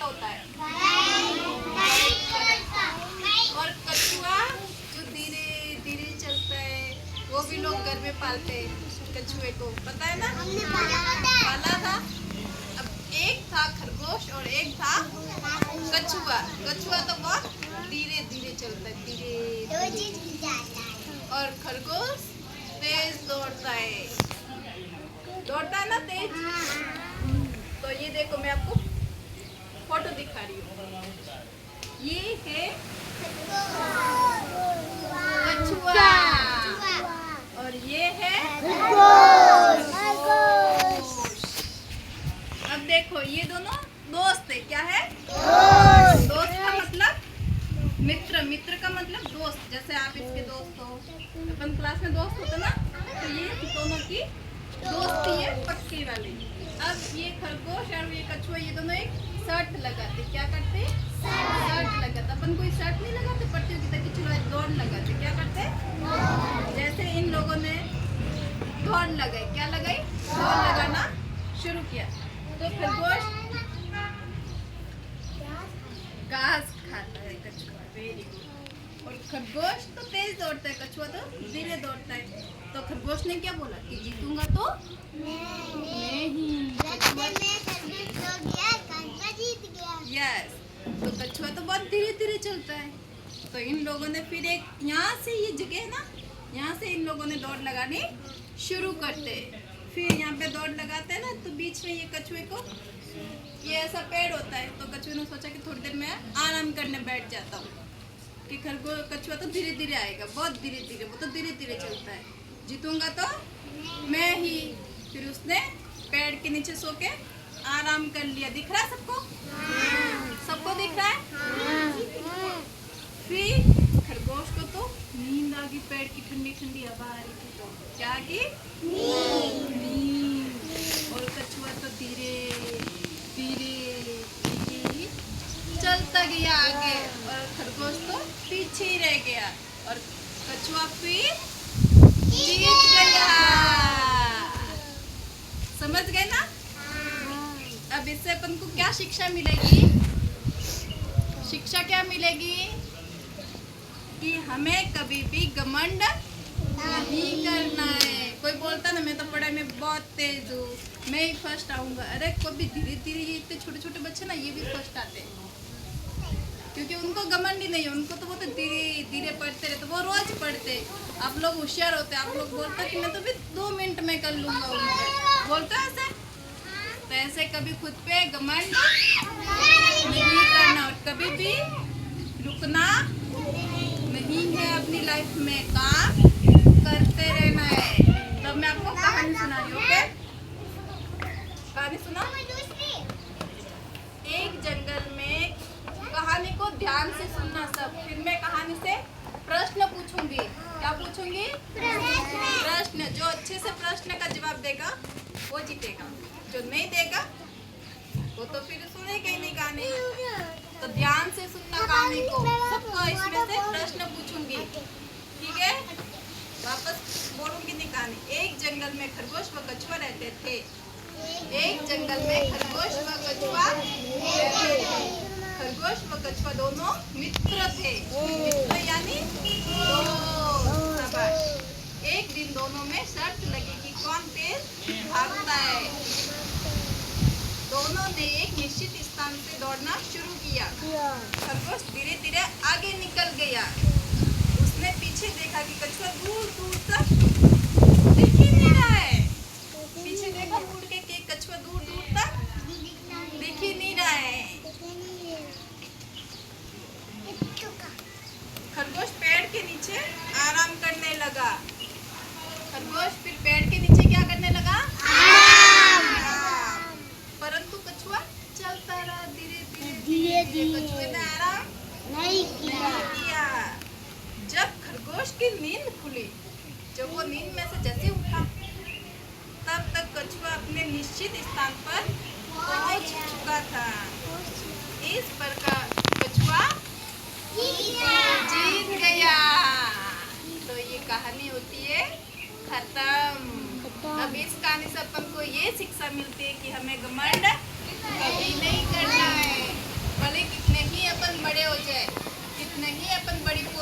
कैसा होता है? और कछुआ जो धीरे धीरे चलता है, वो भी लोग घर में पालते हैं कछुए को, पता है ना? पाला था। अब एक था खरगोश और एक था कछुआ। कछुआ तो बहुत धीरे धीरे चलता है, धीरे, और खरगोश तेज दौड़ता है, दौड़ता है ना तेज। तो ये देखो, मैं आपको फोटो दिखा रही हूँ। ये है कछुआ और ये है अब देखो, ये दोनों दोस्त है। क्या है? दोस्त का मतलब मित्र, मित्र का मतलब दोस्त। जैसे आप इसके दोस्त हो, अपन क्लास में दोस्त होते ना, तो ये दोनों की दोस्ती है पक्की वाली। अब ये खरगोश और ये कछुआ, ये दोनों एक शर्ट लगाते। क्या करते? शर्ट लगाते। अपन कोई शर्ट नहीं लगाते प्रतियोगिता की, चलो दौड़ लगाते। क्या करते? जैसे इन लोगों ने दौड़ लगाई, क्या लगाई? दौड़ लगाना शुरू किया। तो खरगोश घास खाता है, कछुआ वेरी गुड। और खरगोश तो तेज दौड़ता है, कछुआ तो धीरे दौड़ता है। तो खरगोश ने क्या बोला कि जीतूंगा तो मैं ही। यस। तो कछुआ तो बहुत धीरे धीरे चलता है। तो इन लोगों ने फिर एक, यहाँ से ये जगह है ना, यहाँ से इन लोगों ने दौड़ लगानी शुरू करते। फिर यहाँ पे दौड़ लगाते हैं ना, तो बीच में ये कछुए को, ये ऐसा पेड़ होता है, तो कछुए ने सोचा कि थोड़ी देर में आराम करने बैठ जाता हूँ, कि खरगोश कछुआ तो धीरे धीरे आएगा, बहुत धीरे धीरे, वो तो धीरे धीरे चलता है, जीतूंगा तो मैं ही। फिर उसने पेड़ के नीचे सो के आराम कर लिया। दिख रहा है सबको? सबको दिख रहा है? फिर खरगोश को तो नींद आ गई, पेड़ की ठंडी ठंडी हवा आ रही थी, तो क्या आ गई? नींद। और कछुआ तो धीरे धीरे चलता गया आगे, और खरगोश तो पीछे ही रह गया, और कछुआ फिर जीत गया। समझ गए ना? अब इससे अपन को क्या शिक्षा मिलेगी? शिक्षा क्या मिलेगी? कि हमें कभी भी घमंड नहीं करना है। कोई बोलता ना मैं तो पढ़ाई में बहुत तेज हूँ, मैं ही फर्स्ट आऊंगा। अरे कभी धीरे धीरे, ये इतने छोटे छोटे बच्चे ना, ये भी फर्स्ट आते हैं, क्योंकि उनको घमंड ही नहीं है। उनको तो वो तो धीरे धीरे पढ़ते रहते, वो रोज पढ़ते। आप लोग होशियार होते, आप लोग बोलते कि मैं तो भी 2 मिनट में कर लूंगा, बोलते ऐसे। तो ऐसे कभी खुद पे घमंड नहीं करना, और कभी भी रुकना नहीं है। अपनी लाइफ में काम करते रहना है। तब मैं आपको कहानी सुना रही हूँ। ओके, कहानी सुना। एक जंगल में, कहानी को ध्यान से सुनना सब। फिर मैं कहानी से प्रश्न पूछूंगी। क्या पूछूंगी? प्रश्न। जो अच्छे से प्रश्न का जवाब देगा वो जीतेगा, जो नहीं देगा वो तो फिर सुनेगा ही नहीं कहानी। तो ध्यान से सुनना कहानी को, सबको इसमें से प्रश्न पूछूंगी, ठीक है? वापस बोलूंगी नहीं कहानी। एक जंगल में खरगोश व कछुआ रहते थे। एक जंगल में खरगोश व कछुआ रहते थे। खरगोश व कछुआ दोनों मित्र थे। मित्र यानी दोस्त। शाबाश। एक दिन दोनों में शर्त लगी कि कौन तेज भागता है। दोनों ने एक निश्चित स्थान से दौड़ना शुरू किया। खरगोश धीरे धीरे आगे निकल गया। उसने पीछे देखा कि कछुआ दूर दूर तक दिख ही नहीं रहा है। पीछे देखा मुड़ के कि कछुआ दूर दूर तक दिख ही नहीं रहा है। खरगोश पेड़ के नीचे आराम करने लगा। खरगोश फिर पेड़ के नीचे क्या करने लगा? परंतु कछुआ चलता रहा धीरे धीरे। कछुए ने आराम नहीं किया। जब खरगोश की नींद खुली, जब वो नींद में से जैसे उठा, तब तक कछुआ अपने निश्चित स्थान पर पहुंच चुका था। इस प्रकार कछुआ जीत गया। तो ये कहानी होती है खत्म। अब इस कहानी से अपन को ये शिक्षा मिलती है कि हमें घमंड कभी नहीं